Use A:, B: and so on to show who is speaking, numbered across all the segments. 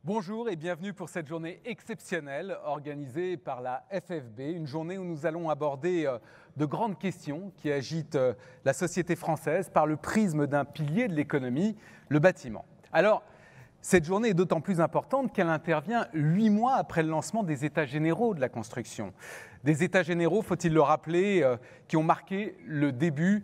A: Bonjour et bienvenue pour cette journée exceptionnelle organisée par la FFB, une journée où nous allons aborder de grandes questions qui agitent la société française par le prisme d'un pilier de l'économie, le bâtiment. Alors, cette journée est d'autant plus importante qu'elle intervient 8 mois après le lancement des États généraux de la construction. Des États généraux, faut-il le rappeler, qui ont marqué le début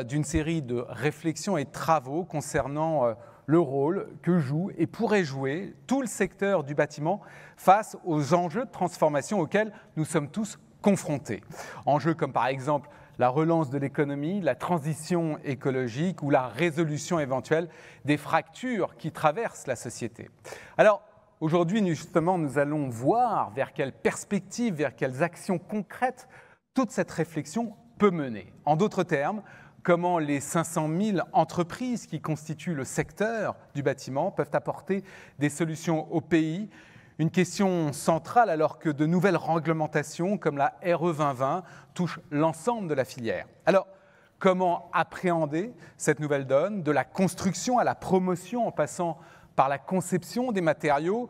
A: d'une série de réflexions et de travaux concernant le rôle que joue et pourrait jouer tout le secteur du bâtiment face aux enjeux de transformation auxquels nous sommes tous confrontés. Enjeux comme par exemple la relance de l'économie, la transition écologique ou la résolution éventuelle des fractures qui traversent la société. Alors, aujourd'hui, justement, nous allons voir vers quelles perspectives, vers quelles actions concrètes toute cette réflexion peut mener. En d'autres termes, comment les 500 000 entreprises qui constituent le secteur du bâtiment peuvent apporter des solutions au pays. Une question centrale alors que de nouvelles réglementations comme la RE 2020 touchent l'ensemble de la filière. Alors, comment appréhender cette nouvelle donne, de la construction à la promotion en passant par la conception des matériaux?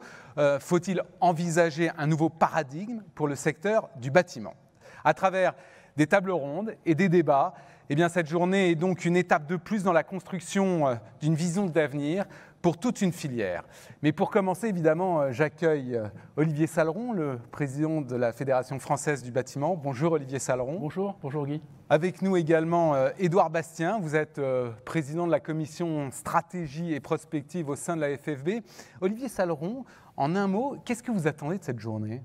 A: Faut-il envisager un nouveau paradigme pour le secteur du bâtiment? À travers des tables rondes et des débats, eh bien, cette journée est donc une étape de plus dans la construction d'une vision d'avenir pour toute une filière. Mais pour commencer, évidemment, j'accueille Olivier Saleron, le président de la Fédération française du bâtiment. Bonjour Olivier Saleron.
B: Bonjour Guy.
A: Avec nous également Édouard Bastien, vous êtes président de la commission stratégie et prospective au sein de la FFB. Olivier Saleron, en un mot, qu'est-ce que vous attendez de cette journée ?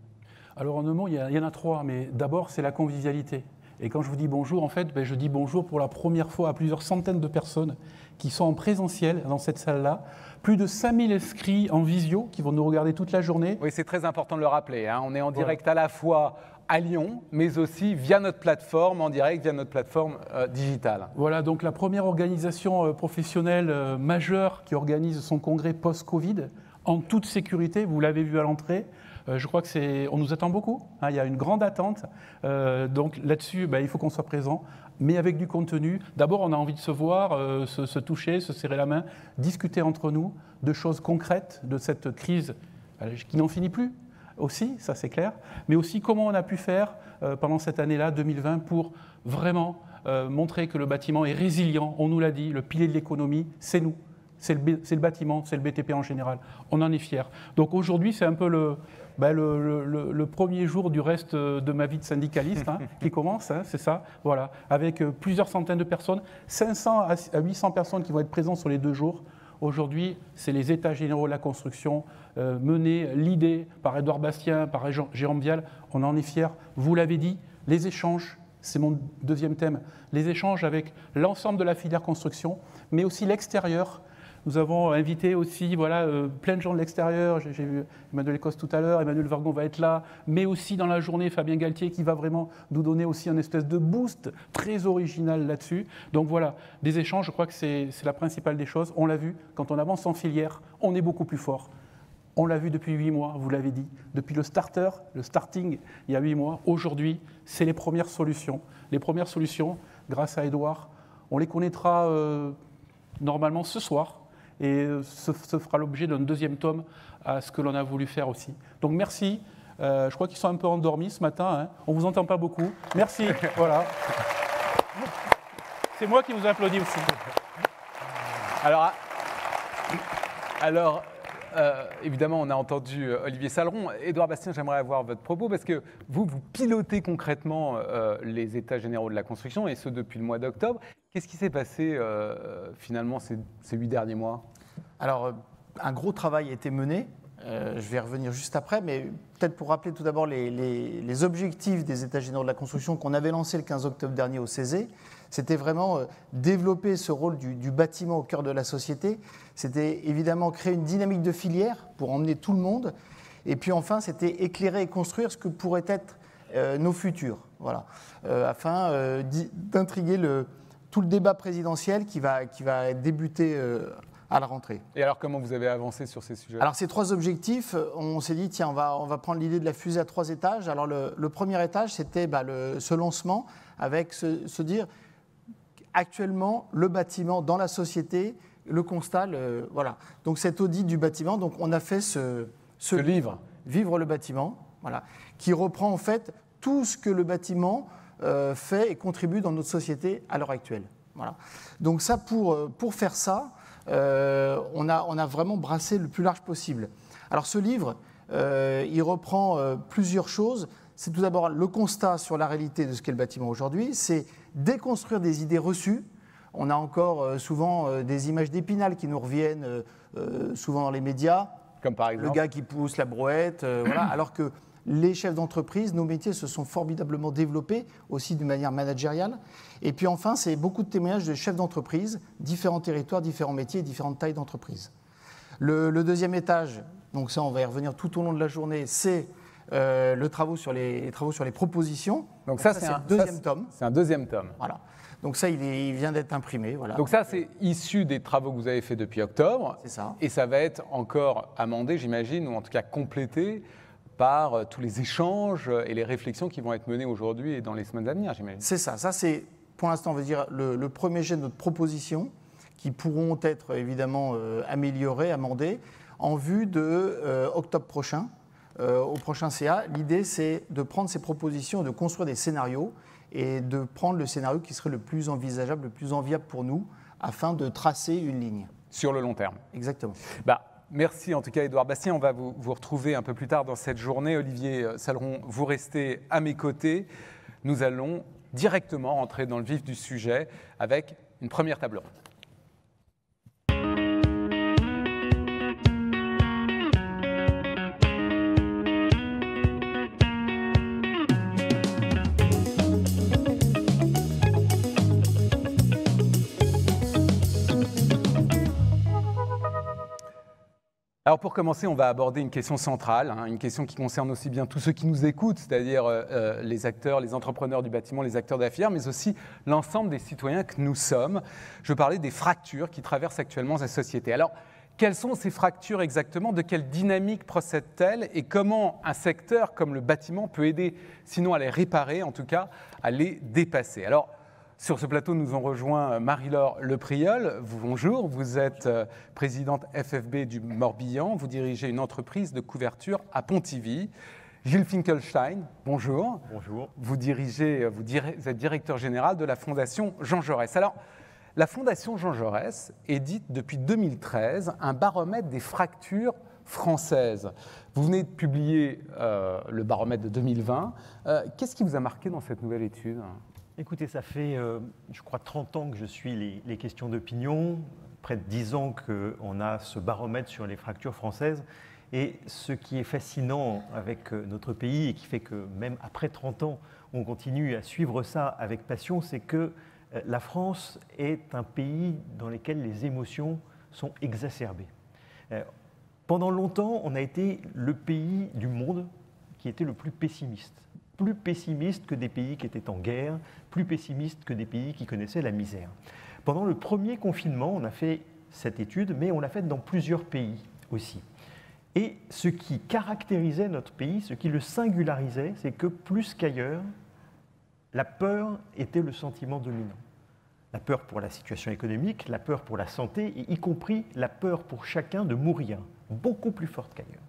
B: Alors en un mot, il y en a trois, mais d'abord c'est la convivialité. Et quand je vous dis bonjour, en fait, je dis bonjour pour la première fois à plusieurs centaines de personnes qui sont en présentiel dans cette salle-là. Plus de 5000 inscrits en visio qui vont nous regarder toute la journée.
A: Oui, c'est très important de le rappeler. On est en direct à la fois à Lyon, mais aussi via notre plateforme, en direct via notre plateforme digitale.
B: Voilà, donc la première organisation professionnelle majeure qui organise son congrès post-Covid, en toute sécurité, vous l'avez vu à l'entrée. Je crois on nous attend beaucoup, il y a une grande attente, donc là-dessus il faut qu'on soit présent, mais avec du contenu. D'abord on a envie de se voir, se toucher, se serrer la main, discuter entre nous de choses concrètes de cette crise qui n'en finit plus aussi, ça c'est clair, mais aussi comment on a pu faire pendant cette année-là, 2020, pour vraiment montrer que le bâtiment est résilient. On nous l'a dit, le pilier de l'économie, c'est nous. C'est le bâtiment, c'est le BTP en général. On en est fiers. Donc aujourd'hui, c'est un peu le premier jour du reste de ma vie de syndicaliste qui commence, c'est ça, voilà, avec plusieurs centaines de personnes, 500 à 800 personnes qui vont être présentes sur les 2 jours. Aujourd'hui, c'est les États généraux de la construction, menés, l'idée par Édouard Bastien, par Jérôme Vial. On en est fiers. Vous l'avez dit, les échanges, c'est mon deuxième thème, les échanges avec l'ensemble de la filière construction, mais aussi l'extérieur. Nous avons invité aussi plein de gens de l'extérieur. J'ai vu Emmanuel Écosse tout à l'heure, Emmanuel Vargon va être là, mais aussi dans la journée, Fabien Galtier qui va vraiment nous donner aussi un espèce de boost très original là-dessus. Donc voilà, des échanges, je crois que c'est la principale des choses. On l'a vu, quand on avance en filière, on est beaucoup plus fort. On l'a vu depuis 8 mois, vous l'avez dit, depuis le starting, il y a 8 mois. Aujourd'hui, c'est les premières solutions. Les premières solutions, grâce à Édouard, on les connaîtra normalement ce soir. Et ce fera l'objet d'un deuxième tome à ce que l'on a voulu faire aussi. Donc merci, je crois qu'ils sont un peu endormis ce matin, on ne vous entend pas beaucoup. Merci, voilà. C'est moi qui vous applaudis aussi.
A: Alors évidemment, on a entendu Olivier Saleron. Édouard Bastien, j'aimerais avoir votre propos parce que vous pilotez concrètement les États généraux de la construction et ce depuis le mois d'octobre. Qu'est-ce qui s'est passé finalement ces 8 derniers mois ?
C: Alors, un gros travail a été mené. Je vais y revenir juste après, mais peut-être pour rappeler tout d'abord les objectifs des États généraux de la construction qu'on avait lancés le 15 octobre dernier au CESE. C'était vraiment développer ce rôle du bâtiment au cœur de la société. C'était évidemment créer une dynamique de filière pour emmener tout le monde. Et puis enfin, c'était éclairer et construire ce que pourraient être nos futurs, voilà, afin d'intriguer tout le débat présidentiel qui va débuter à la rentrée.
A: Et alors, comment vous avez avancé sur ces sujets ?
C: Alors, ces 3 objectifs, on s'est dit, tiens, on va prendre l'idée de la fusée à 3 étages. Alors, le premier étage, c'était ce lancement avec se dire, actuellement, le bâtiment dans la société, le constat, voilà. Donc cet audit du bâtiment, donc on a fait ce
A: livre,
C: Vivre le bâtiment, voilà, qui reprend en fait tout ce que le bâtiment fait et contribue dans notre société à l'heure actuelle. Voilà. Donc ça, pour faire ça, on a vraiment brassé le plus large possible. Alors ce livre, il reprend plusieurs choses. C'est tout d'abord le constat sur la réalité de ce qu'est le bâtiment aujourd'hui, c'est déconstruire des idées reçues. On a encore souvent des images d'Épinal qui nous reviennent souvent dans les médias.
A: Comme par exemple
C: le gars qui pousse la brouette, voilà, alors que les chefs d'entreprise, nos métiers se sont formidablement développés, aussi d'une manière managériale. Et puis enfin, c'est beaucoup de témoignages de chefs d'entreprise, différents territoires, différents métiers, différentes tailles d'entreprise. Le deuxième étage, donc ça on va y revenir tout au long de la journée, c'est les travaux sur les propositions.
A: Donc ça c'est un deuxième tome. C'est un deuxième tome.
C: Voilà. Donc ça, il vient d'être imprimé. Voilà.
A: Donc ça, c'est issu des travaux que vous avez faits depuis octobre.
C: C'est ça.
A: Et ça va être encore amendé, j'imagine, ou en tout cas complété par tous les échanges et les réflexions qui vont être menées aujourd'hui et dans les semaines à venir, j'imagine.
C: C'est ça. Ça, c'est, pour l'instant, on va dire, le premier jet de notre proposition qui pourront être évidemment améliorées, amendées, en vue de octobre prochain, au prochain CA. L'idée, c'est de prendre ces propositions et de construire des scénarios et de prendre le scénario qui serait le plus envisageable, le plus enviable pour nous, afin de tracer une ligne.
A: Sur le long terme.
C: Exactement.
A: Merci en tout cas Édouard Bastien, on va vous retrouver un peu plus tard dans cette journée. Olivier Saleron, vous restez à mes côtés. Nous allons directement rentrer dans le vif du sujet avec une première table ronde. Alors pour commencer, on va aborder une question centrale, une question qui concerne aussi bien tous ceux qui nous écoutent, c'est-à-dire les acteurs, les entrepreneurs du bâtiment, les acteurs d'affaires, mais aussi l'ensemble des citoyens que nous sommes. Je parlais des fractures qui traversent actuellement la société. Alors, quelles sont ces fractures exactement? De quelle dynamique procèdent-elles? Et comment un secteur comme le bâtiment peut aider, sinon à les réparer, en tout cas à les dépasser? Alors, sur ce plateau, nous ont rejoint Marie-Laure Lepriol. Bonjour, vous êtes présidente FFB du Morbihan. Vous dirigez une entreprise de couverture à Pontivy. Gilles Finkelstein, bonjour.
D: Bonjour.
A: Vous êtes directeur général de la Fondation Jean Jaurès. Alors, la Fondation Jean Jaurès édite depuis 2013 un baromètre des fractures françaises. Vous venez de publier le baromètre de 2020. Qu'est-ce qui vous a marqué dans cette nouvelle étude ?
D: Écoutez, ça fait, je crois, 30 ans que je suis les questions d'opinion, près de 10 ans qu'on a ce baromètre sur les fractures françaises. Et ce qui est fascinant avec notre pays et qui fait que même après 30 ans, on continue à suivre ça avec passion, c'est que la France est un pays dans lequel les émotions sont exacerbées. Pendant longtemps, on a été le pays du monde qui était le plus pessimiste que des pays qui étaient en guerre, plus pessimiste que des pays qui connaissaient la misère. Pendant le premier confinement, on a fait cette étude, mais on l'a faite dans plusieurs pays aussi. Et ce qui caractérisait notre pays, ce qui le singularisait, c'est que plus qu'ailleurs, la peur était le sentiment dominant. La peur pour la situation économique, la peur pour la santé, et y compris la peur pour chacun de mourir, beaucoup plus forte qu'ailleurs.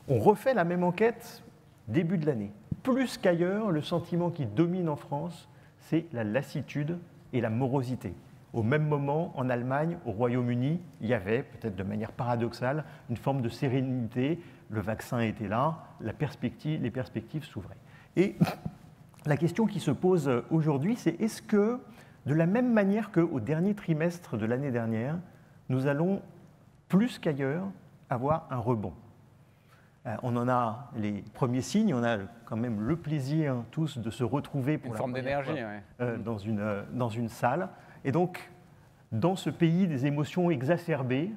D: On refait la même enquête début de l'année. Plus qu'ailleurs, le sentiment qui domine en France, c'est la lassitude et la morosité. Au même moment, en Allemagne, au Royaume-Uni, il y avait, peut-être de manière paradoxale, une forme de sérénité. Le vaccin était là, les perspectives s'ouvraient. Et la question qui se pose aujourd'hui, c'est est-ce que, de la même manière qu'au dernier trimestre de l'année dernière, nous allons, plus qu'ailleurs, avoir un rebond? On en a les premiers signes, on a quand même le plaisir tous de se retrouver pour
A: une forme d'énergie,
D: dans une salle. Et donc, dans ce pays des émotions exacerbées,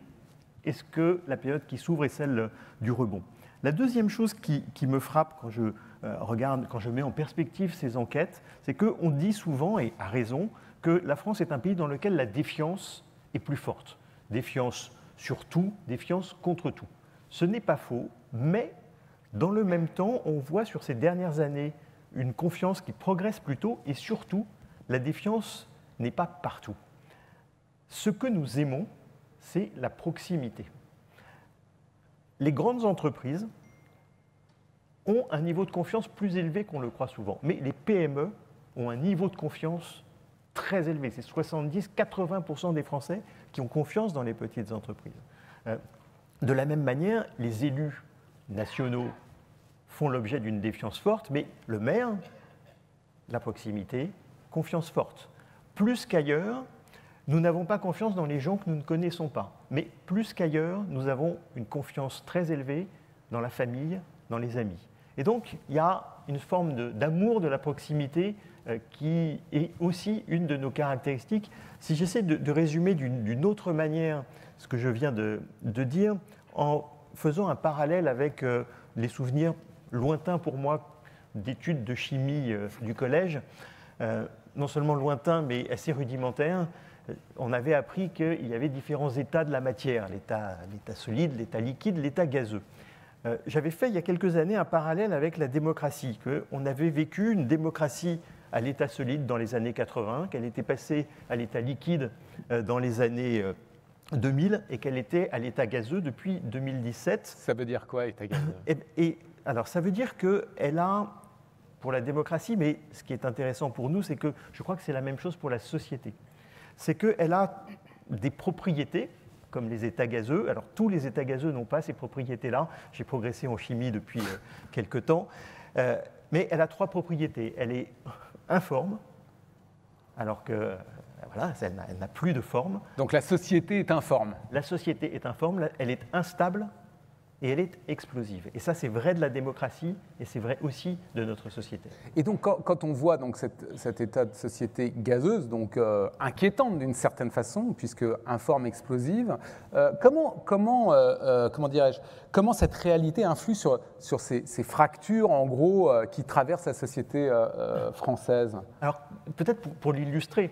D: est-ce que la période qui s'ouvre est celle du rebond? La deuxième chose qui me frappe quand je regarde, quand je mets en perspective ces enquêtes, c'est qu'on dit souvent, et à raison, que la France est un pays dans lequel la défiance est plus forte. Défiance sur tout, défiance contre tout. Ce n'est pas faux, mais dans le même temps, on voit sur ces dernières années une confiance qui progresse plutôt, et surtout, la défiance n'est pas partout. Ce que nous aimons, c'est la proximité. Les grandes entreprises ont un niveau de confiance plus élevé qu'on le croit souvent, mais les PME ont un niveau de confiance très élevé. C'est 70-80% des Français qui ont confiance dans les petites entreprises. De la même manière, les élus nationaux font l'objet d'une défiance forte, mais le maire, la proximité, confiance forte. Plus qu'ailleurs, nous n'avons pas confiance dans les gens que nous ne connaissons pas, mais plus qu'ailleurs, nous avons une confiance très élevée dans la famille, dans les amis. Et donc, il y a une forme d'amour de la proximité qui est aussi une de nos caractéristiques. Si j'essaie de résumer d'une autre manière ce que je viens de dire, en faisant un parallèle avec les souvenirs lointains pour moi d'études de chimie du collège, non seulement lointains mais assez rudimentaires, on avait appris qu'il y avait différents états de la matière, l'état solide, l'état liquide, l'état gazeux. J'avais fait il y a quelques années un parallèle avec la démocratie, qu'on avait vécu une démocratie à l'état solide dans les années 80, qu'elle était passée à l'état liquide dans les années 2000 et qu'elle était à l'état gazeux depuis 2017.
A: Ça veut dire quoi, état gazeux?
D: Alors, ça veut dire qu'elle a, pour la démocratie, mais ce qui est intéressant pour nous, c'est que je crois que c'est la même chose pour la société. C'est qu'elle a des propriétés, comme les états gazeux. Alors, tous les états gazeux n'ont pas ces propriétés-là. J'ai progressé en chimie depuis quelque temps. Mais elle a trois propriétés. Elle est informe, alors que voilà, elle n'a plus de forme.
A: Donc la société est informe.
D: La société est informe, elle est instable et elle est explosive. Et ça, c'est vrai de la démocratie et c'est vrai aussi de notre société.
A: Et donc, quand on voit donc cet état de société gazeuse, donc inquiétante d'une certaine façon, puisque informe, explosive, comment cette réalité influe sur ces fractures, en gros, qui traversent la société française?
D: Alors, peut-être pour l'illustrer,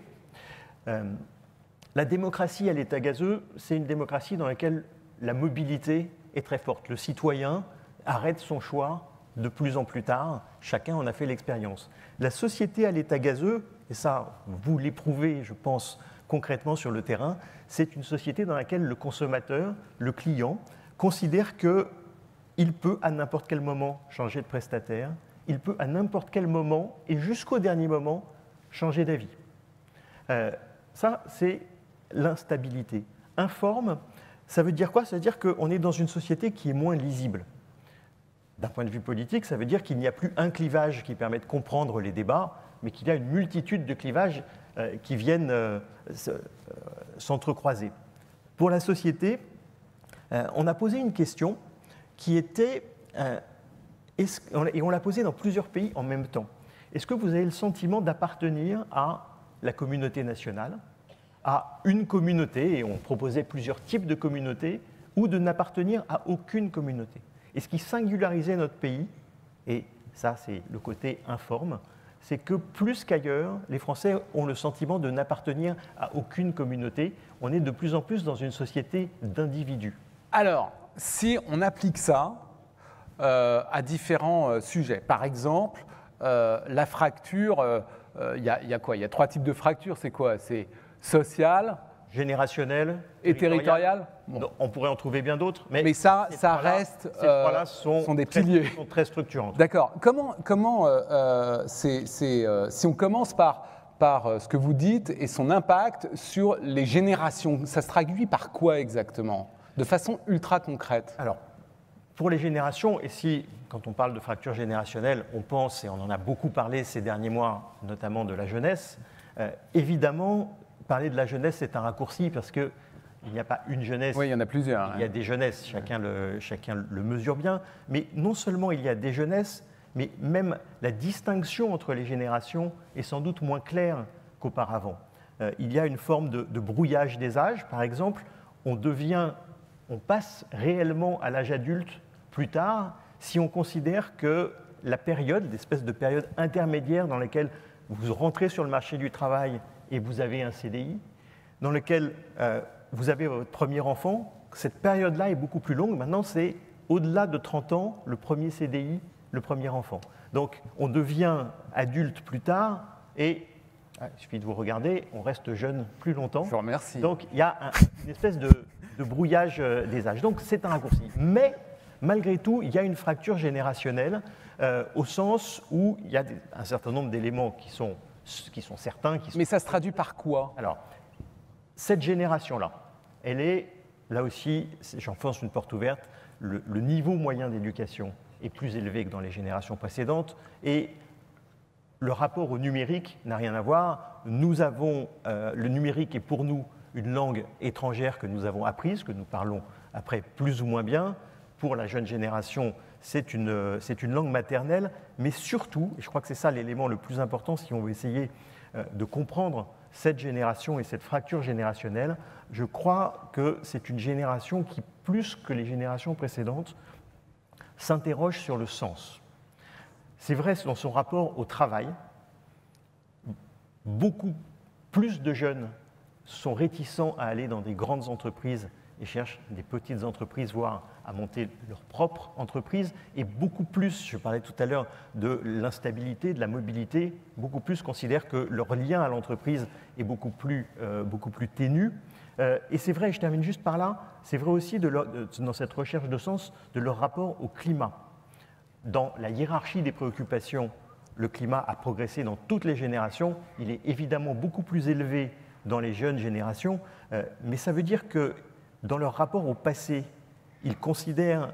D: la démocratie à l'état gazeux, c'est une démocratie dans laquelle la mobilité est très forte. Le citoyen arrête son choix de plus en plus tard. Chacun en a fait l'expérience. La société à l'état gazeux, et ça, vous l'éprouvez, je pense, concrètement sur le terrain, c'est une société dans laquelle le consommateur, le client, considère qu'il peut à n'importe quel moment changer de prestataire, il peut à n'importe quel moment et jusqu'au dernier moment changer d'avis. Ça, c'est l'instabilité. Informe, ça veut dire quoi? Ça veut dire qu'on est dans une société qui est moins lisible. D'un point de vue politique, ça veut dire qu'il n'y a plus un clivage qui permet de comprendre les débats, mais qu'il y a une multitude de clivages qui viennent s'entrecroiser. Pour la société, on a posé une question qui était, et on l'a posée dans plusieurs pays en même temps. Est-ce que vous avez le sentiment d'appartenir à la communauté nationale, à une communauté, et on proposait plusieurs types de communautés, ou de n'appartenir à aucune communauté? Et ce qui singularisait notre pays, et ça c'est le côté informe, c'est que plus qu'ailleurs, les Français ont le sentiment de n'appartenir à aucune communauté. On est de plus en plus dans une société d'individus.
A: Alors, si on applique ça à différents sujets, par exemple, la fracture, il y a quoi? Il y a trois types de fractures, c'est quoi? C'est sociale,
D: générationnelle
A: et territoriale.
D: Bon. On pourrait en trouver bien d'autres, mais
A: ça reste.
D: Ces trois-là sont
A: des piliers.
D: Sont très structurantes.
A: D'accord. Si on commence par ce que vous dites et son impact sur les générations, ça se traduit par quoi exactement, de façon ultra concrète?
D: Alors, pour les générations, et si, quand on parle de fracture générationnelle, on pense, et on en a beaucoup parlé ces derniers mois, notamment de la jeunesse, évidemment, parler de la jeunesse, c'est un raccourci parce qu'il n'y a pas une jeunesse.
A: Oui, il y en a plusieurs.
D: Il y a des jeunesses, chacun le mesure bien. Mais non seulement il y a des jeunesses, mais même la distinction entre les générations est sans doute moins claire qu'auparavant. Il y a une forme de brouillage des âges. Par exemple, on passe réellement à l'âge adulte plus tard si on considère que la période, l'espèce de période intermédiaire dans laquelle vous rentrez sur le marché du travail et vous avez un CDI, dans lequel vous avez votre premier enfant, cette période-là est beaucoup plus longue. Maintenant, c'est au-delà de 30 ans, le premier CDI, le premier enfant. Donc, on devient adulte plus tard et, il suffit de vous regarder, on reste jeune plus longtemps.
A: Je vous remercie.
D: Donc, il y a une espèce brouillage des âges. Donc c'est un raccourci. Mais malgré tout, il y a une fracture générationnelle au sens où il y a un certain nombre d'éléments qui sont certains.
A: Mais ça se traduit par quoi?
D: Alors, cette génération-là, elle est, là aussi, j'enfonce une porte ouverte, le niveau moyen d'éducation est plus élevé que dans les générations précédentes et le rapport au numérique n'a rien à voir. Le numérique est pour nous une langue étrangère que nous avons apprise, que nous parlons après plus ou moins bien. Pour la jeune génération, c'est une langue maternelle, mais surtout, et je crois que c'est ça l'élément le plus important si on veut essayer de comprendre cette génération et cette fracture générationnelle, je crois que c'est une génération qui, plus que les générations précédentes, s'interroge sur le sens. C'est vrai dans son rapport au travail, beaucoup plus de jeunes sont réticents à aller dans des grandes entreprises et cherchent des petites entreprises, voire à monter leur propre entreprise, et beaucoup plus, je parlais tout à l'heure de l'instabilité, de la mobilité, beaucoup plus considèrent que leur lien à l'entreprise est beaucoup plus ténu. Et c'est vrai, je termine juste par là, c'est vrai aussi dans cette recherche de sens de leur rapport au climat. Dans la hiérarchie des préoccupations, le climat a progressé dans toutes les générations, il est évidemment beaucoup plus élevé dans les jeunes générations, mais ça veut dire que dans leur rapport au passé, ils considèrent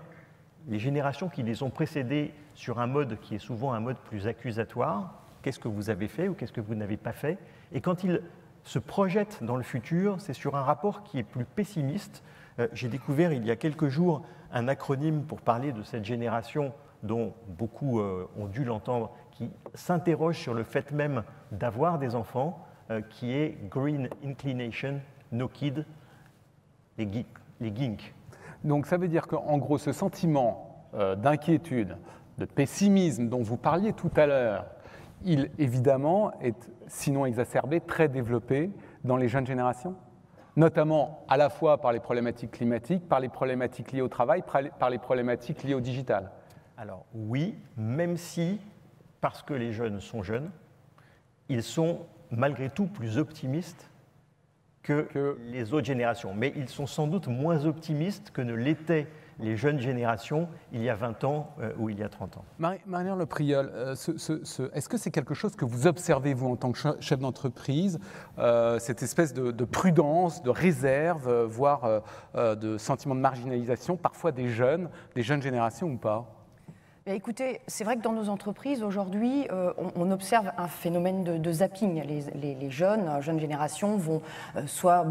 D: les générations qui les ont précédées sur un mode qui est souvent un mode plus accusatoire. Qu'est-ce que vous avez fait ou qu'est-ce que vous n'avez pas fait? Et quand ils se projettent dans le futur, c'est sur un rapport qui est plus pessimiste. J'ai découvert il y a quelques jours un acronyme pour parler de cette génération dont beaucoup ont dû l'entendre, qui s'interroge sur le fait même d'avoir des enfants, qui est Green Inclination, No Kid, les GINK.
A: Donc ça veut dire qu'en gros, ce sentiment d'inquiétude, de pessimisme dont vous parliez tout à l'heure, il évidemment est, sinon exacerbé, très développé dans les jeunes générations, notamment à la fois par les problématiques climatiques, par les problématiques liées au travail, par les problématiques liées au digital.
D: Alors oui, même si, parce que les jeunes sont jeunes, ils sont malgré tout plus optimistes que les autres générations. Mais ils sont sans doute moins optimistes que ne l'étaient les jeunes générations il y a 20 ans ou il y a 30 ans.
A: Marie-Laure Le Priol, est-ce que c'est quelque chose que vous observez, vous, en tant que chef d'entreprise, cette espèce de prudence, de réserve, voire de sentiment de marginalisation, parfois des jeunes générations ou pas?
E: Écoutez, c'est vrai que dans nos entreprises, aujourd'hui, on observe un phénomène de zapping. Les jeunes générations vont soit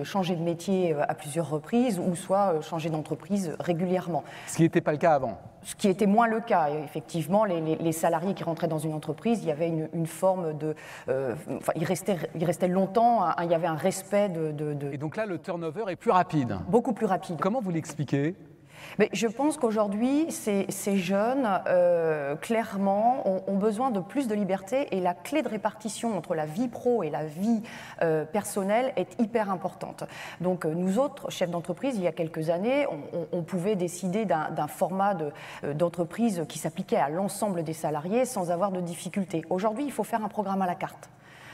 E: changer de métier à plusieurs reprises, ou soit changer d'entreprise régulièrement.
A: Ce qui n'était pas le cas avant.
E: Ce qui était moins le cas. Effectivement, les salariés qui rentraient dans une entreprise, il y avait une forme de... ils restaient longtemps, il y avait un respect
A: Et donc là, le turnover est plus rapide.
E: Beaucoup plus rapide.
A: Comment vous l'expliquez ?
E: Mais je pense qu'aujourd'hui, ces jeunes, clairement, ont besoin de plus de liberté, et la clé de répartition entre la vie pro et la vie personnelle est hyper importante. Donc nous autres, chefs d'entreprise, il y a quelques années, on pouvait décider d'un format d'entreprise qui s'appliquait à l'ensemble des salariés sans avoir de difficultés. Aujourd'hui, il faut faire un programme à la carte.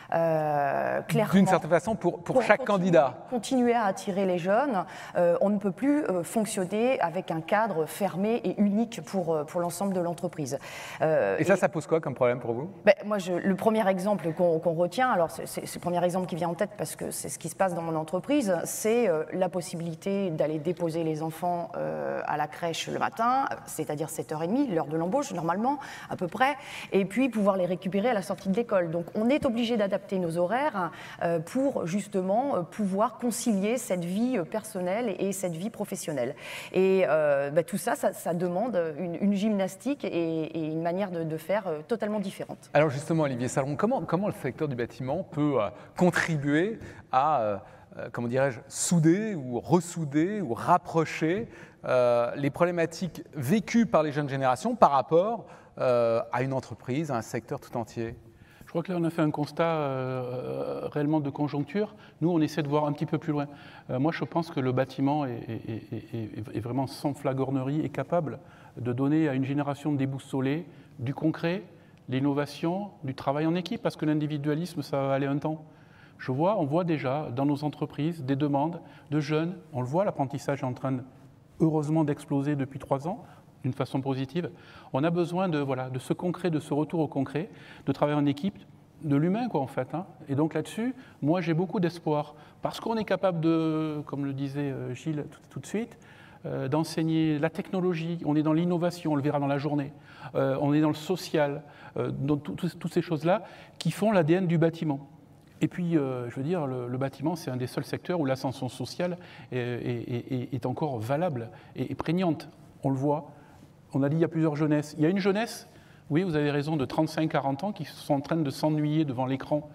E: Clairement,
A: d'une certaine façon, pour chaque candidat.
E: Continuer à attirer les jeunes, on ne peut plus fonctionner avec un cadre fermé et unique pour l'ensemble de l'entreprise.
A: Et ça pose quoi comme problème pour vous ?
E: Moi, le premier exemple qu'on retient, alors c'est le premier exemple qui vient en tête parce que c'est ce qui se passe dans mon entreprise, c'est la possibilité d'aller déposer les enfants à la crèche le matin, c'est-à-dire 7h30, l'heure de l'embauche normalement, à peu près, et puis pouvoir les récupérer à la sortie de l'école. Donc on est obligé d'adapter nos horaires pour justement pouvoir concilier cette vie personnelle et cette vie professionnelle. Et tout ça demande une gymnastique et une manière de faire totalement différente.
A: Alors justement, Olivier Salleron, comment le secteur du bâtiment peut contribuer à, comment dirais-je, souder ou ressouder ou rapprocher les problématiques vécues par les jeunes générations par rapport à une entreprise, à un secteur tout entier ?
B: Je crois que là, on a fait un constat réellement de conjoncture. Nous, on essaie de voir un petit peu plus loin. Moi, je pense que le bâtiment est vraiment sans flagornerie et capable de donner à une génération déboussolée du concret, l'innovation, du travail en équipe, parce que l'individualisme, ça va aller un temps. On voit déjà dans nos entreprises des demandes de jeunes. On le voit, l'apprentissage est en train, heureusement, d'exploser depuis 3 ans, d'une façon positive. On a besoin de ce concret, de ce retour au concret, de travailler en équipe, de l'humain, quoi, en fait. Et donc là-dessus, moi, j'ai beaucoup d'espoir. Parce qu'on est capable de, comme le disait Gilles tout de suite, d'enseigner la technologie, on est dans l'innovation, on le verra dans la journée, on est dans le social, dans toutes ces choses-là qui font l'ADN du bâtiment. Et puis, je veux dire, le bâtiment, c'est un des seuls secteurs où l'ascension sociale est encore valable et prégnante. On le voit. On a dit il y a plusieurs jeunesses. Il y a une jeunesse, oui, vous avez raison, de 35-40 ans qui sont en train de s'ennuyer devant l'écran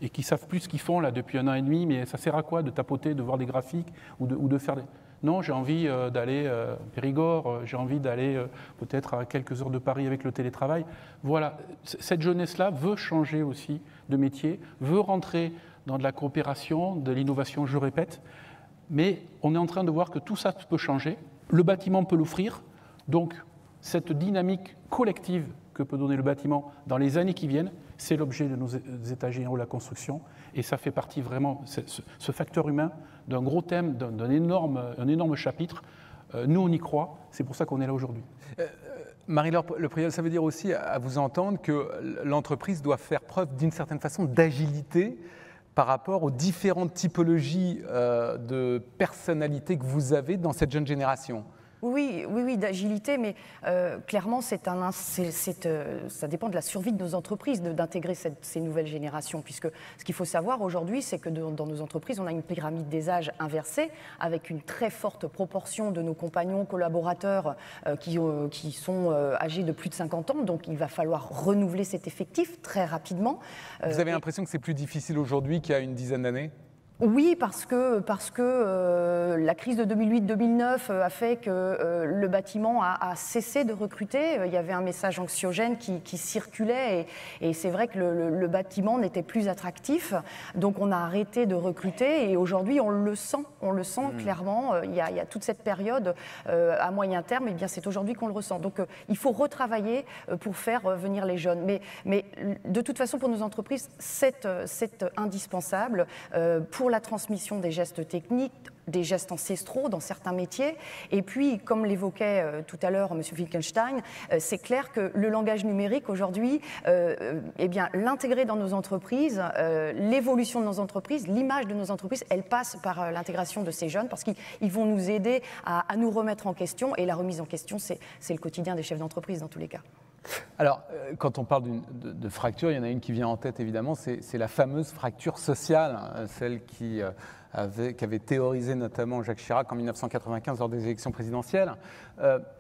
B: et qui ne savent plus ce qu'ils font là depuis 1 an et demi, mais ça sert à quoi de tapoter, de voir des graphiques ou de faire des... Non, j'ai envie d'aller à Périgord, j'ai envie d'aller peut-être à quelques heures de Paris avec le télétravail. Voilà, cette jeunesse-là veut changer aussi de métier, veut rentrer dans de la coopération, de l'innovation, je répète, mais on est en train de voir que tout ça peut changer. Le bâtiment peut l'offrir, donc cette dynamique collective que peut donner le bâtiment dans les années qui viennent, c'est l'objet de nos états généraux de la construction, et ça fait partie vraiment, ce facteur humain, d'un gros thème, d'un énorme chapitre. Nous, on y croit, c'est pour ça qu'on est là aujourd'hui.
A: Marie-Laure Le Priol, ça veut dire aussi, à vous entendre, que l'entreprise doit faire preuve d'une certaine façon d'agilité par rapport aux différentes typologies de personnalités que vous avez dans cette jeune génération.
E: Oui, d'agilité, mais clairement, ça dépend de la survie de nos entreprises d'intégrer ces nouvelles générations, puisque ce qu'il faut savoir aujourd'hui, c'est que dans nos entreprises, on a une pyramide des âges inversée, avec une très forte proportion de nos compagnons, collaborateurs qui sont âgés de plus de 50 ans, donc il va falloir renouveler cet effectif très rapidement.
A: Vous avez l'impression que c'est plus difficile aujourd'hui qu'il y a une dizaine d'années ?
E: Oui, parce que la crise de 2008-2009 a fait que le bâtiment a cessé de recruter. Il y avait un message anxiogène qui circulait et c'est vrai que le bâtiment n'était plus attractif. Donc on a arrêté de recruter et aujourd'hui on le sent clairement. Il y a toute cette période à moyen terme, et bien c'est aujourd'hui qu'on le ressent. Donc il faut retravailler pour faire venir les jeunes. Mais de toute façon pour nos entreprises, c'est indispensable pour la transmission des gestes techniques, des gestes ancestraux dans certains métiers. Et puis, comme l'évoquait tout à l'heure M. Wittgenstein, c'est clair que le langage numérique aujourd'hui, l'intégrer dans nos entreprises, l'évolution de nos entreprises, l'image de nos entreprises, elle passe par l'intégration de ces jeunes parce qu'ils vont nous aider à nous remettre en question. Et la remise en question, c'est le quotidien des chefs d'entreprise dans tous les cas.
A: Alors, quand on parle de fracture, il y en a une qui vient en tête évidemment, c'est la fameuse fracture sociale, celle qu'avait théorisé notamment Jacques Chirac en 1995 lors des élections présidentielles.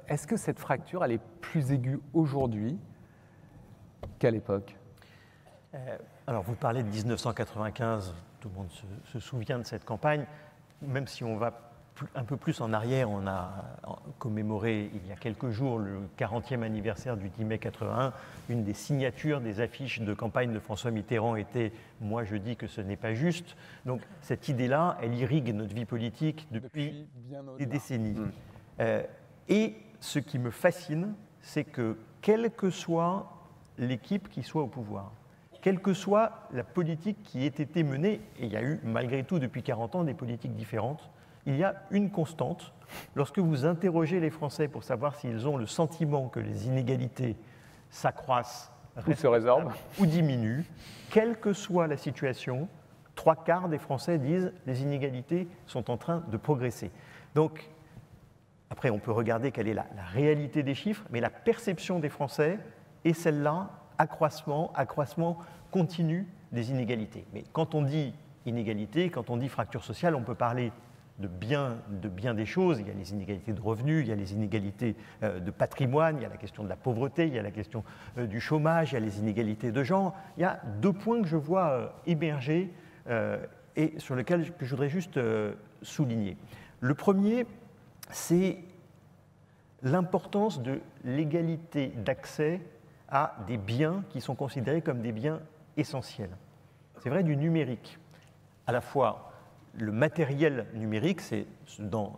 A: Est-ce que cette fracture, elle est plus aiguë aujourd'hui qu'à l'époque ?
D: Alors, vous parlez de 1995, tout le monde se souvient de cette campagne, même si on va un peu plus en arrière, on a commémoré il y a quelques jours le 40e anniversaire du 10 mai 81. Une des signatures des affiches de campagne de François Mitterrand était « Moi, je dis que ce n'est pas juste ». Donc cette idée-là, elle irrigue notre vie politique depuis des décennies. Et ce qui me fascine, c'est que quelle que soit l'équipe qui soit au pouvoir, quelle que soit la politique qui ait été menée, et il y a eu malgré tout depuis 40 ans des politiques différentes, il y a une constante. Lorsque vous interrogez les Français pour savoir s'ils ont le sentiment que les inégalités s'accroissent,
A: ou se résorbent,
D: ou diminuent, quelle que soit la situation, 3/4 des Français disent que les inégalités sont en train de progresser. Donc, après, on peut regarder quelle est la réalité des chiffres, mais la perception des Français est celle-là, accroissement continu des inégalités. Mais quand on dit inégalité, quand on dit fracture sociale, on peut parler de bien des choses. Il y a les inégalités de revenus, il y a les inégalités de patrimoine, il y a la question de la pauvreté, il y a la question du chômage, il y a les inégalités de genre. Il y a 2 points que je vois émerger et sur lesquels je voudrais juste souligner. Le premier, c'est l'importance de l'égalité d'accès à des biens qui sont considérés comme des biens essentiels. C'est vrai du numérique. À la fois, le matériel numérique, c'est dans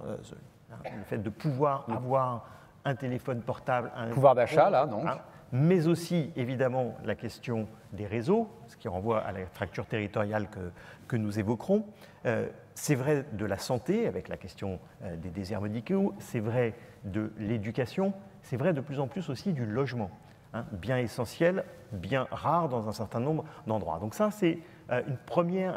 D: le fait de pouvoir avoir un téléphone portable, un
A: pouvoir d'achat, là, donc.
D: mais aussi évidemment la question des réseaux, ce qui renvoie à la fracture territoriale que nous évoquerons. C'est vrai de la santé, avec la question des déserts médicaux, c'est vrai de l'éducation, c'est vrai de plus en plus aussi du logement, hein, bien essentiel, bien rare dans un certain nombre d'endroits. Donc ça, c'est un premier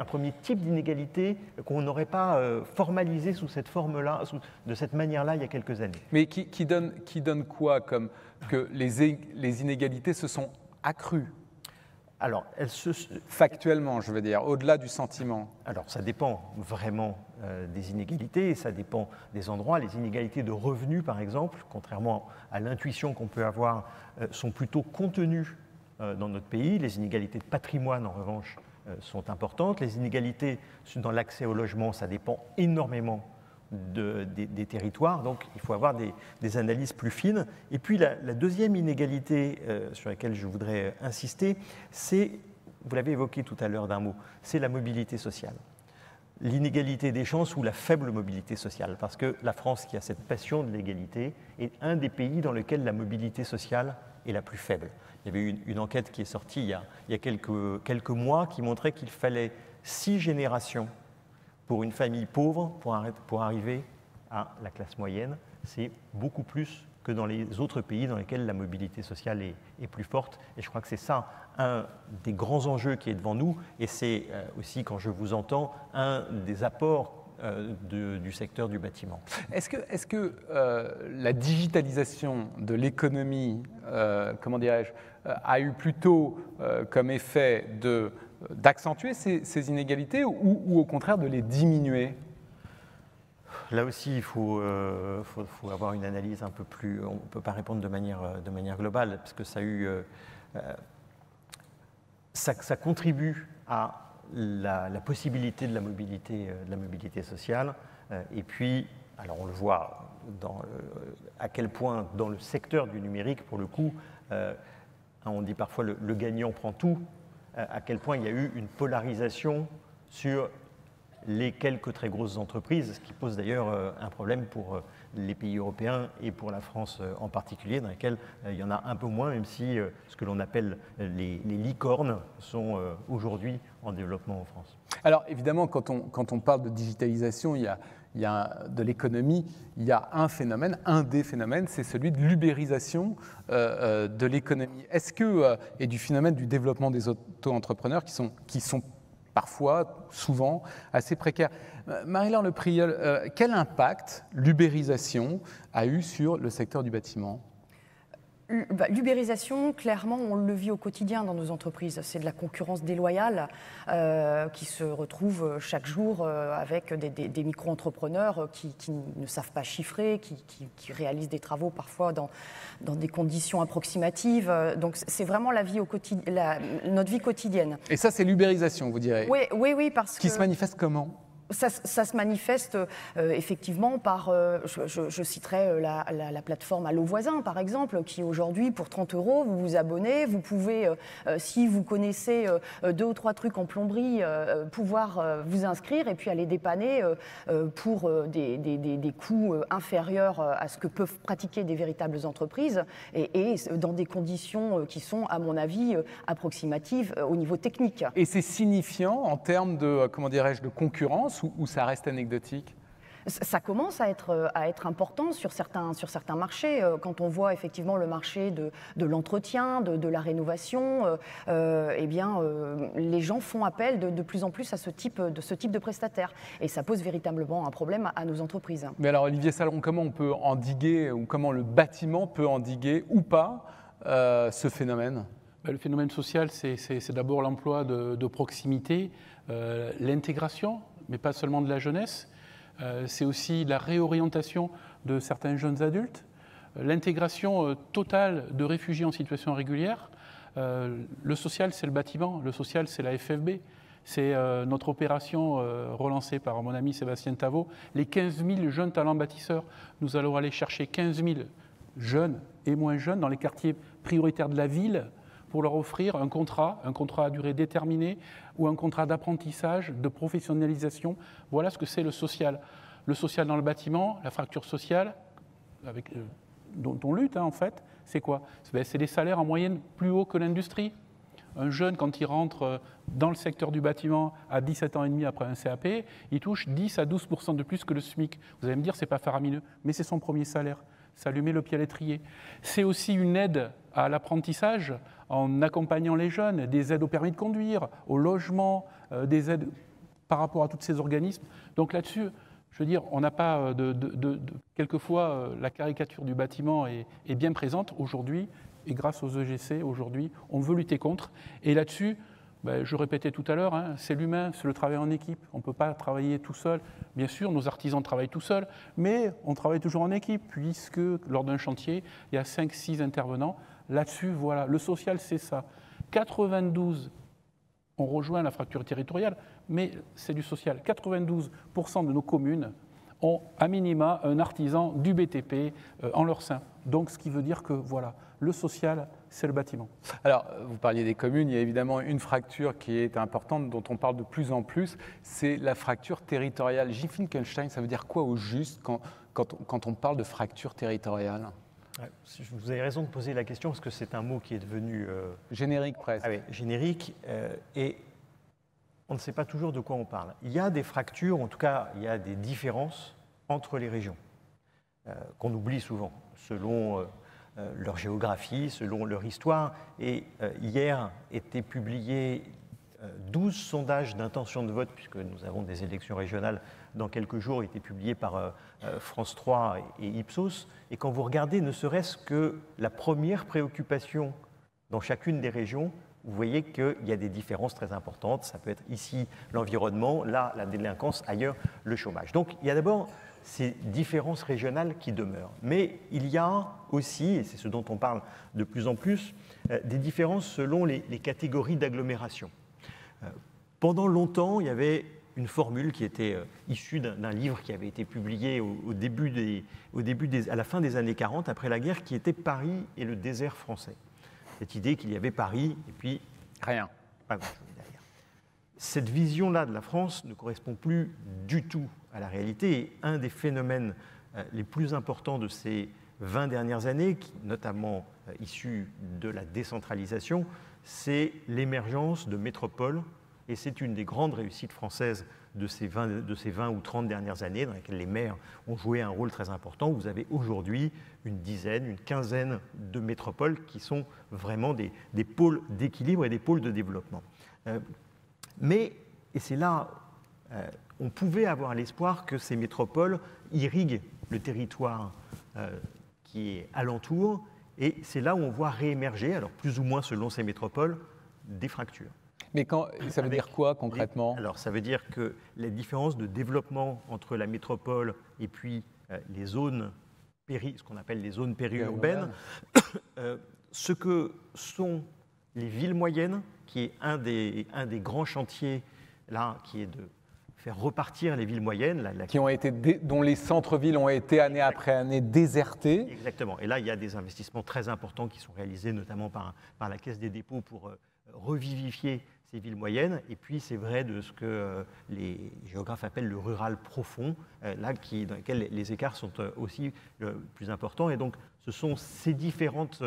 D: type d'inégalité qu'on n'aurait pas formalisé sous cette forme-là, de cette manière-là il y a quelques années.
A: Mais qui donne quoi comme que les inégalités se sont accrues?
D: Alors,
A: factuellement, je veux dire, au-delà du sentiment.
D: Alors, ça dépend vraiment des inégalités, ça dépend des endroits. Les inégalités de revenus, par exemple, contrairement à l'intuition qu'on peut avoir, sont plutôt contenues dans notre pays. Les inégalités de patrimoine, en revanche, sont importantes. Les inégalités dans l'accès au logement, ça dépend énormément des territoires, donc il faut avoir des analyses plus fines. Et puis la deuxième inégalité sur laquelle je voudrais insister, c'est, vous l'avez évoqué tout à l'heure d'un mot, c'est la mobilité sociale. L'inégalité des chances ou la faible mobilité sociale, parce que la France, qui a cette passion de l'égalité, est un des pays dans lequel la mobilité sociale est la plus faible. Il y avait eu une enquête qui est sortie il y a quelques mois qui montrait qu'il fallait 6 générations pour une famille pauvre, pour arriver à la classe moyenne. C'est beaucoup plus que dans les autres pays dans lesquels la mobilité sociale est plus forte. Et je crois que c'est ça un des grands enjeux qui est devant nous. Et c'est aussi, quand je vous entends, un des apports du secteur du bâtiment.
A: Est-ce que la digitalisation de l'économie, comment dirais-je, a eu plutôt comme effet d'accentuer ces inégalités ou au contraire de les diminuer?
D: Là aussi, il faut avoir une analyse un peu plus... On ne peut pas répondre de manière globale, parce que ça contribue à la possibilité de la mobilité sociale. Et puis, alors on le voit à quel point dans le secteur du numérique, pour le coup, on dit parfois le gagnant prend tout, à quel point il y a eu une polarisation sur les quelques très grosses entreprises, ce qui pose d'ailleurs un problème pour les pays européens et pour la France en particulier, dans lesquels il y en a un peu moins, même si ce que l'on appelle les licornes sont aujourd'hui en développement en France.
A: Alors évidemment, quand on parle de digitalisation, il y a de l'économie, il y a un des phénomènes, c'est celui de l'ubérisation de l'économie. Est-ce que, et du phénomène du développement des auto-entrepreneurs qui sont parfois, souvent, assez précaires. Marie-Laure Le Prieur, quel impact l'ubérisation a eu sur le secteur du bâtiment ?
E: L'ubérisation, clairement, on le vit au quotidien dans nos entreprises. C'est de la concurrence déloyale qui se retrouve chaque jour avec des micro-entrepreneurs qui ne savent pas chiffrer, qui réalisent des travaux parfois dans des conditions approximatives. Donc c'est vraiment notre vie quotidienne.
A: Et ça, c'est l'ubérisation, vous direz ?
E: Oui, parce que...
A: Qui se manifeste comment ?
E: Ça se manifeste effectivement par, je citerai la plateforme Allo Voisin par exemple, qui aujourd'hui pour 30 €, vous vous abonnez, vous pouvez, si vous connaissez 2 ou 3 trucs en plomberie, pouvoir vous inscrire et puis aller dépanner pour des coûts inférieurs à ce que peuvent pratiquer des véritables entreprises et dans des conditions qui sont à mon avis approximatives au niveau technique.
A: Et c'est signifiant en termes de, comment dirais-je, de concurrence ou ça reste anecdotique ?
E: Ça commence à être important sur certains marchés. Quand on voit effectivement le marché de l'entretien, de la rénovation, les gens font appel de plus en plus à ce type de prestataires. Et ça pose véritablement un problème à nos entreprises.
A: Mais alors Olivier Saleron, comment on peut endiguer, ou comment le bâtiment peut endiguer ou pas ce phénomène ?
B: Le phénomène social, c'est d'abord l'emploi de proximité, l'intégration, mais pas seulement de la jeunesse. C'est aussi la réorientation de certains jeunes adultes, l'intégration totale de réfugiés en situation irrégulière. Le social, c'est le bâtiment, le social, c'est la FFB. C'est notre opération relancée par mon ami Sébastien Tavot, les 15 000 jeunes talents bâtisseurs. Nous allons aller chercher 15 000 jeunes et moins jeunes dans les quartiers prioritaires de la ville pour leur offrir un contrat à durée déterminée ou un contrat d'apprentissage, de professionnalisation. Voilà ce que c'est le social. Le social dans le bâtiment, la fracture sociale, avec dont on lutte, en fait, c'est quoi? C'est des salaires en moyenne plus hauts que l'industrie. Un jeune, quand il rentre dans le secteur du bâtiment à 17 ans et demi après un CAP, il touche 10 à 12% de plus que le SMIC. Vous allez me dire, ce n'est pas faramineux, mais c'est son premier salaire. Ça lui met le pied à l'étrier. C'est aussi une aide à l'apprentissage en accompagnant les jeunes, des aides au permis de conduire, au logement, des aides par rapport à tous ces organismes. Donc là-dessus, je veux dire, on n'a pas quelquefois, la caricature du bâtiment est bien présente aujourd'hui. Et grâce aux EGC, aujourd'hui, on veut lutter contre. Et là-dessus, je répétais tout à l'heure, c'est l'humain, c'est le travail en équipe. On ne peut pas travailler tout seul. Bien sûr, nos artisans travaillent tout seuls, mais on travaille toujours en équipe, puisque lors d'un chantier, il y a 5-6 intervenants. Là-dessus, voilà, le social, c'est ça. 92, on rejoint la fracture territoriale, mais c'est du social. 92% de nos communes ont à minima un artisan du BTP en leur sein. Donc, ce qui veut dire que, voilà, le social, c'est le bâtiment.
A: Alors, vous parliez des communes, il y a évidemment une fracture qui est importante, dont on parle de plus en plus, c'est la fracture territoriale. J. Finkelstein, ça veut dire quoi au juste quand on parle de fracture territoriale?
D: Vous avez raison de poser la question, parce que c'est un mot qui est devenu...
A: générique presque.
D: Générique, et on ne sait pas toujours de quoi on parle. Il y a des fractures, en tout cas, il y a des différences entre les régions, qu'on oublie souvent, selon leur géographie, selon leur histoire. Et hier étaient publiés 12 sondages d'intention de vote, puisque nous avons des élections régionales dans quelques jours, étaient publiés par France 3 et Ipsos. Et quand vous regardez ne serait-ce que la première préoccupation dans chacune des régions, vous voyez qu'il y a des différences très importantes. Ça peut être ici l'environnement, là la délinquance, ailleurs le chômage. Donc il y a d'abord ces différences régionales qui demeurent. Mais il y a aussi, et c'est ce dont on parle de plus en plus, des différences selon les catégories d'agglomération. Pendant longtemps, il y avait une formule qui était issue d'un livre qui avait été publié à la fin des années 40, après la guerre, qui était Paris et le désert français. Cette idée qu'il y avait Paris et puis
A: rien.
D: Pas grand-chose derrière. Cette vision-là de la France ne correspond plus du tout à la réalité. Et un des phénomènes les plus importants de ces 20 dernières années, notamment issus de la décentralisation, c'est l'émergence de métropoles. Et c'est une des grandes réussites françaises de ces 20 ou 30 dernières années, dans lesquelles les maires ont joué un rôle très important. Vous avez aujourd'hui une dizaine, une quinzaine de métropoles qui sont vraiment des pôles d'équilibre et des pôles de développement. Mais, et c'est là, on pouvait avoir l'espoir que ces métropoles irriguent le territoire qui est alentour, et c'est là où on voit réémerger, alors plus ou moins selon ces métropoles, des fractures.
A: Mais ça veut dire quoi concrètement?
D: Alors ça veut dire que les différences de développement entre la métropole et puis les zones ce qu'on appelle les zones périurbaines, ce que sont les villes moyennes, qui est un des grands chantiers là, qui est de faire repartir les villes moyennes.
A: Dont les centres-villes ont été année après année désertés.
D: Exactement. Et là, il y a des investissements très importants qui sont réalisés, notamment par la Caisse des dépôts pour revivifier ces villes moyennes. Et puis, c'est vrai de ce que les géographes appellent le rural profond, dans lequel les écarts sont aussi plus importants. Et donc, ce sont ces différentes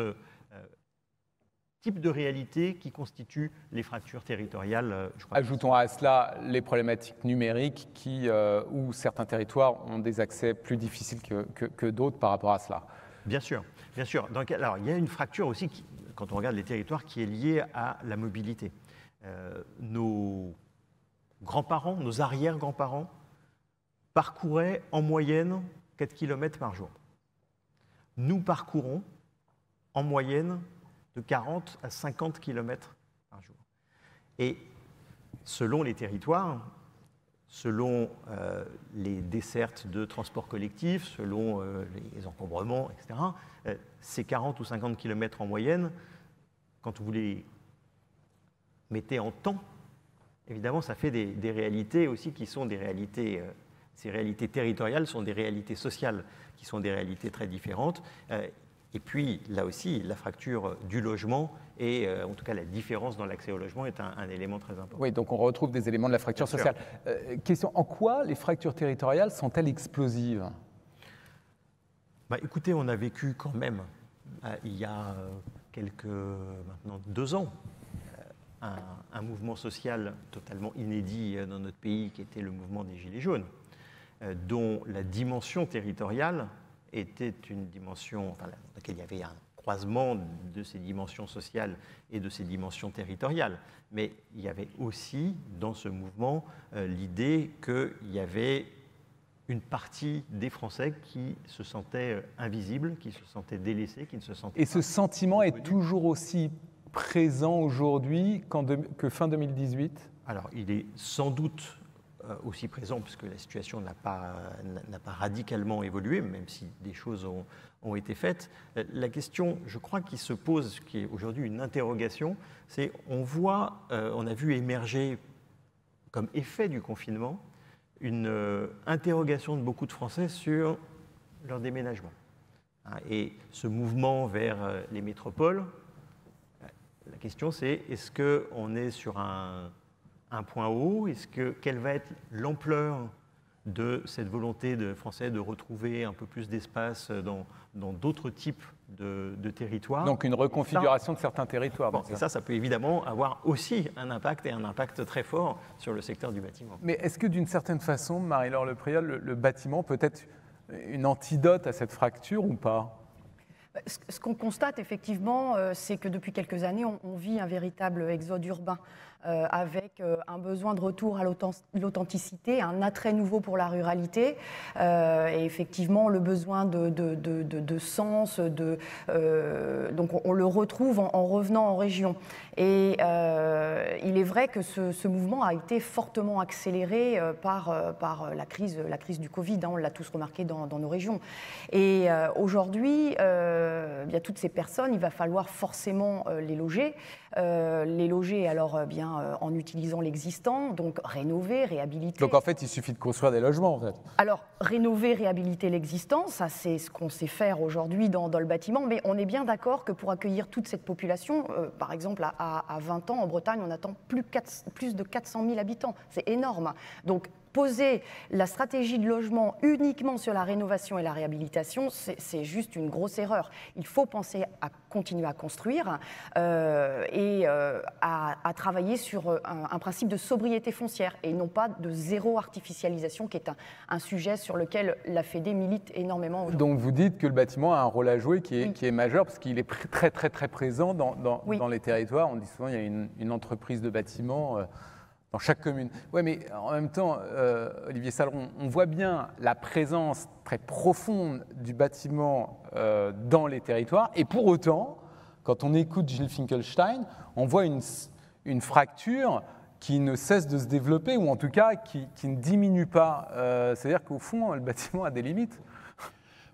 D: types de réalités qui constituent les fractures territoriales.
A: Ajoutons à cela les problématiques numériques où certains territoires ont des accès plus difficiles que d'autres par rapport à cela.
D: Bien sûr, bien sûr. Donc, alors, il y a une fracture aussi, quand on regarde les territoires, qui est liée à la mobilité. Nos grands-parents, nos arrière-grands-parents parcouraient en moyenne 4 km par jour. Nous parcourons en moyenne de 40 à 50 km par jour. Et selon les territoires, selon les dessertes de transport collectif, selon les encombrements, etc., ces 40 ou 50 km en moyenne, quand vous les mettez en temps, évidemment, ça fait des réalités aussi qui sont des réalités, ces réalités territoriales sont des réalités sociales qui sont des réalités très différentes. Et puis, là aussi, la fracture du logement et, en tout cas, la différence dans l'accès au logement est un élément très important.
A: Oui, donc on retrouve des éléments de la fracture sociale. Question, en quoi les fractures territoriales sont-elles explosives?
D: Écoutez, on a vécu quand même, il y a maintenant 2 ans, un mouvement social totalement inédit dans notre pays qui était le mouvement des Gilets jaunes, dont la dimension territoriale était une dimension dans laquelle il y avait un croisement de ces dimensions sociales et de ces dimensions territoriales. Mais il y avait aussi dans ce mouvement l'idée qu'il y avait une partie des Français qui se sentaient invisibles, qui se sentaient délaissés, qui ne se sentaient pas.
A: Et ce sentiment est toujours aussi présent aujourd'hui que fin 2018 ?
D: Alors, il est sans doute aussi présent, puisque la situation n'a pas radicalement évolué, même si des choses ont été faites. La question, je crois, qui se pose, qui est aujourd'hui une interrogation, c'est on a vu émerger, comme effet du confinement, une interrogation de beaucoup de Français sur leur déménagement. Et ce mouvement vers les métropoles, la question c'est, est-ce qu'on est sur un point haut? Quelle va être l'ampleur de cette volonté de Français de retrouver un peu plus d'espace dans d'autres types de territoires?
A: Donc une reconfiguration de certains territoires.
D: Et ça peut évidemment avoir aussi un impact, et un impact très fort sur le secteur du bâtiment.
A: Mais est-ce que d'une certaine façon, Marie-Laure Le Priol, le bâtiment peut être une antidote à cette fracture ou pas?
E: Ce qu'on constate effectivement, c'est que depuis quelques années, on vit un véritable exode urbain avec un besoin de retour à l'authenticité, un attrait nouveau pour la ruralité et effectivement le besoin de sens. Donc on le retrouve en revenant en région. Et il est vrai que ce mouvement a été fortement accéléré par la crise du Covid. On l'a tous remarqué dans nos régions. Et aujourd'hui, bien, toutes ces personnes, il va falloir forcément les loger. Alors bien en utilisant l'existant, donc rénover, réhabiliter.
A: Donc en fait, il suffit de construire des logements en fait.
E: Alors rénover, réhabiliter l'existant, ça c'est ce qu'on sait faire aujourd'hui dans le bâtiment, mais on est bien d'accord que pour accueillir toute cette population, par exemple à 20 ans en Bretagne, on attend plus de 400 000 habitants, c'est énorme. Donc poser la stratégie de logement uniquement sur la rénovation et la réhabilitation, c'est juste une grosse erreur. Il faut penser à continuer à construire et à travailler sur un principe de sobriété foncière et non pas de zéro artificialisation, qui est un sujet sur lequel la Fédé milite énormément aujourd'hui.
A: Donc vous dites que le bâtiment a un rôle à jouer qui est majeur, parce qu'il est très très très présent dans les territoires. On dit souvent qu'il y a une entreprise de bâtiment dans chaque commune. Oui, mais en même temps, Olivier Saleron, on voit bien la présence très profonde du bâtiment dans les territoires. Et pour autant, quand on écoute Gilles Finkelstein, on voit une fracture qui ne cesse de se développer, ou en tout cas qui ne diminue pas. C'est-à-dire qu'au fond, le bâtiment a des limites.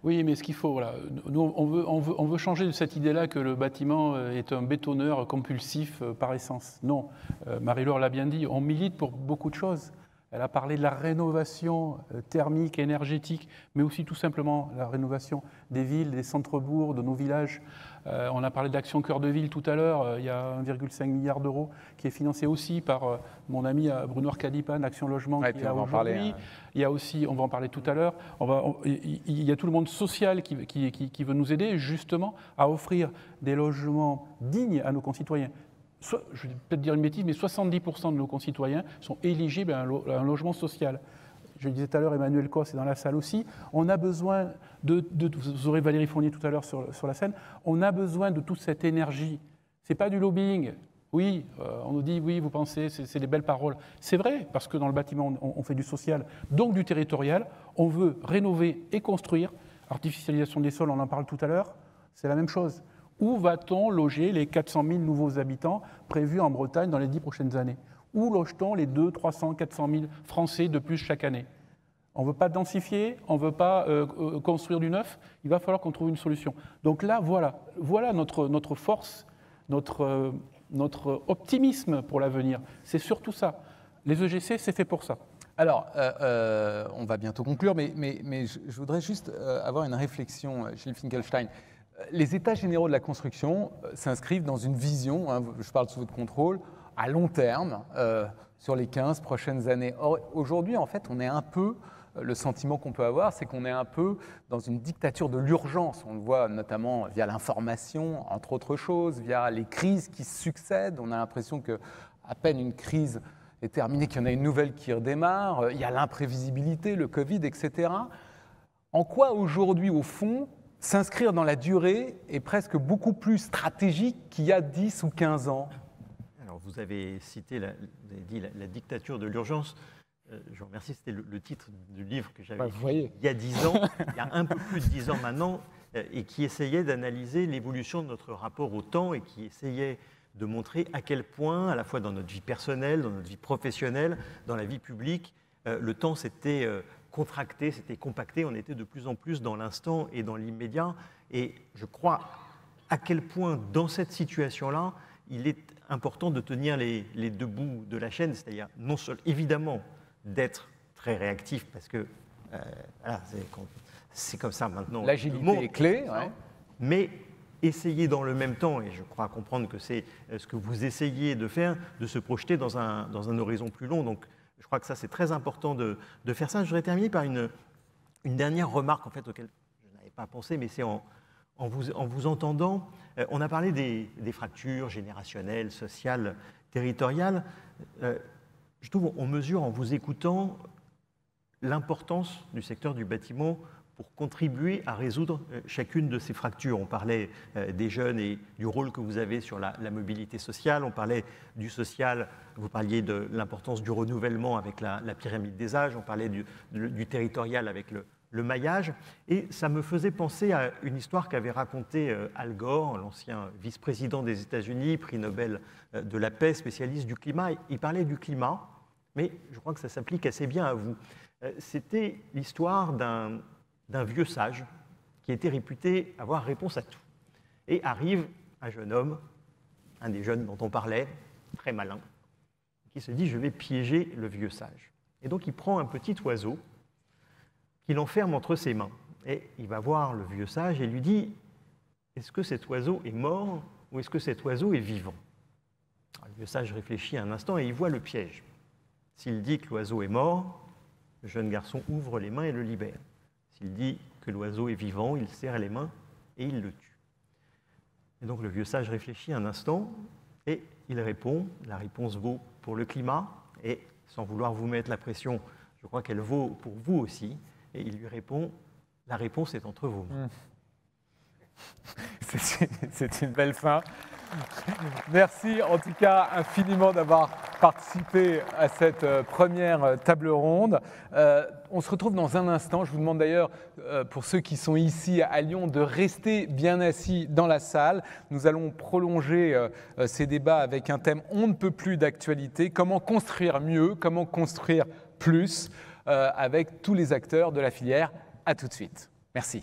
B: Oui, mais ce qu'il faut, voilà, nous, on veut changer de cette idée-là que le bâtiment est un bétonneur compulsif par essence. Non, Marie-Laure l'a bien dit, on milite pour beaucoup de choses. Elle a parlé de la rénovation thermique, énergétique, mais aussi tout simplement la rénovation des villes, des centres-bourgs, de nos villages. On a parlé de l'Action Cœur de Ville tout à l'heure. Il y a 1,5 milliard d'euros qui est financé aussi par mon ami Bruno Arcadipan, Action Logement, qui est là aujourd'hui. Il y a aussi, on va en parler tout à l'heure, il y a tout le monde social qui veut nous aider justement à offrir des logements dignes à nos concitoyens. Je vais peut-être dire une bêtise, mais 70% de nos concitoyens sont éligibles à un logement social. Je le disais tout à l'heure, Emmanuel Cos est dans la salle aussi. On a besoin vous aurez Valérie Fournier tout à l'heure sur la scène, on a besoin de toute cette énergie. Ce n'est pas du lobbying. Oui, on nous dit, oui, vous pensez, c'est des belles paroles. C'est vrai, parce que dans le bâtiment, on fait du social, donc du territorial. On veut rénover et construire. Artificialisation des sols, on en parle tout à l'heure, c'est la même chose. Où va-t-on loger les 400 000 nouveaux habitants prévus en Bretagne dans les 10 prochaines années? Où loge-t-on les 200, 300, 400 000 Français de plus chaque année? On ne veut pas densifier, on ne veut pas construire du neuf, il va falloir qu'on trouve une solution. Donc là, voilà notre force, notre optimisme pour l'avenir. C'est surtout ça. Les EGC, c'est fait pour ça.
A: Alors, on va bientôt conclure, mais je voudrais juste avoir une réflexion, Gilles Finkelstein. Les États généraux de la construction s'inscrivent dans une vision, je parle sous votre contrôle, à long terme, sur les 15 prochaines années. Or, aujourd'hui, en fait, on est un peu le sentiment qu'on peut avoir, c'est qu'on est un peu dans une dictature de l'urgence. On le voit notamment via l'information, entre autres choses, via les crises qui se succèdent. On a l'impression qu'à peine une crise est terminée, qu'il y en a une nouvelle qui redémarre. Il y a l'imprévisibilité, le Covid, etc. En quoi aujourd'hui, au fond, s'inscrire dans la durée est presque beaucoup plus stratégique qu'il y a 10 ou 15 ans?
D: Alors, vous avez cité, vous avez dit la dictature de l'urgence. Je vous remercie, c'était le titre du livre que j'avais écrit il y a 10 ans, il y a un peu plus de 10 ans maintenant, et qui essayait d'analyser l'évolution de notre rapport au temps et qui essayait de montrer à quel point, à la fois dans notre vie personnelle, dans notre vie professionnelle, dans la vie publique, le temps s'était contracté, s'était compacté, on était de plus en plus dans l'instant et dans l'immédiat. Et je crois à quel point, dans cette situation-là, il est important de tenir les deux bouts de la chaîne, c'est-à-dire non seulement, évidemment, d'être très réactif, parce que voilà, c'est comme ça maintenant.
A: L'agilité est clé, ouais.
D: Mais essayer dans le même temps, et je crois comprendre que c'est ce que vous essayez de faire, de se projeter dans un horizon plus long. Donc, je crois que ça, c'est très important de faire ça. Je voudrais terminer par une dernière remarque, en fait, auquel je n'avais pas pensé, mais c'est en vous entendant. On a parlé des fractures générationnelles, sociales, territoriales. Je trouve qu'on mesure, en vous écoutant, l'importance du secteur du bâtiment pour contribuer à résoudre chacune de ces fractures. On parlait des jeunes et du rôle que vous avez sur la mobilité sociale, on parlait du social, vous parliez de l'importance du renouvellement avec la pyramide des âges, on parlait du territorial avec le maillage, et ça me faisait penser à une histoire qu'avait racontée Al Gore, l'ancien vice-président des États-Unis, prix Nobel de la paix, spécialiste du climat. Il parlait du climat, mais je crois que ça s'applique assez bien à vous. C'était l'histoire d'un vieux sage qui était réputé avoir réponse à tout. Et arrive un jeune homme, un des jeunes dont on parlait, très malin, qui se dit « je vais piéger le vieux sage ». Et donc il prend un petit oiseau qu'il enferme entre ses mains. Et il va voir le vieux sage et lui dit « est-ce que cet oiseau est mort ou est-ce que cet oiseau est vivant ?» Alors, le vieux sage réfléchit un instant et il voit le piège. S'il dit que l'oiseau est mort, le jeune garçon ouvre les mains et le libère. S'il dit que l'oiseau est vivant, il serre les mains et il le tue. Et donc le vieux sage réfléchit un instant et il répond, la réponse vaut pour le climat, et sans vouloir vous mettre la pression, je crois qu'elle vaut pour vous aussi, et il lui répond, la réponse est entre vos mains.
A: C'est une belle fin. Merci en tout cas infiniment d'avoir participé à cette première table ronde. On se retrouve dans un instant. Je vous demande d'ailleurs, pour ceux qui sont ici à Lyon, de rester bien assis dans la salle. Nous allons prolonger ces débats avec un thème on ne peut plus d'actualité. Comment construire mieux, comment construire plus avec tous les acteurs de la filière. À tout de suite. Merci.